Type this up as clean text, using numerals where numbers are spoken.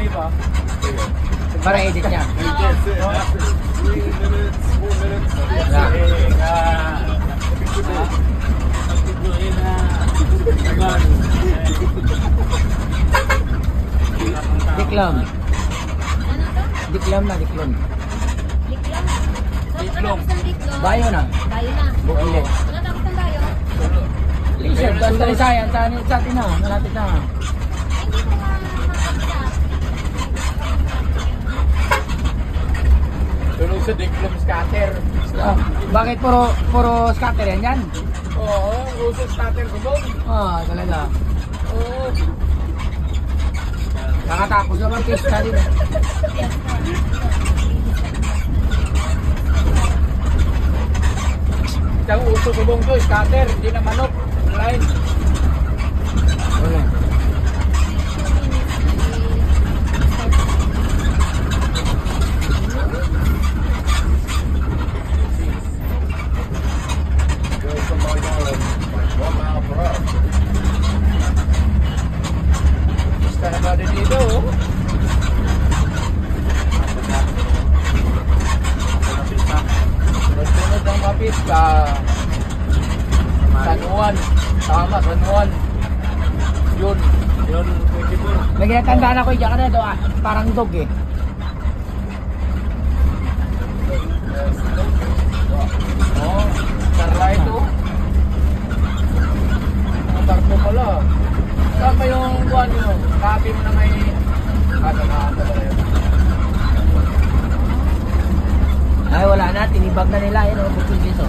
may ba? Para edit niya. That's it. After 3 minutes, 4 minutes. Diklom. Diklom na, diklom. Diklom. Diklom. Bayo na. Bayo na. Bukilit. Nakatapos ng bayo? Lingkod, doon sa Risayan, sa atin na, malapit na. Hindi ko makakita. Tulog sa diplom scatter. Bakit puro scatter yan? Oo, uso scatter ko doon. Talaga. Oo. Nakatapos naman case ka rin. Isang uso ko doon to, scatter, hindi na manok. Line. Okay. Go from my yard like 1 mile per hour. Basta na ba din dito, oh? Sunod ng mapista. San Juan. Tama, San Juan. Yun. Yun, 24. May ginatandaan ako dyan ka na doon, parang dog eh. Oo, Starlight, oh. Ang barko pala. Saan ba yung buwan mo? Copy mo na may... nakakanta pala yun. Ay wala na, tinibag na nila yun, bukod dito.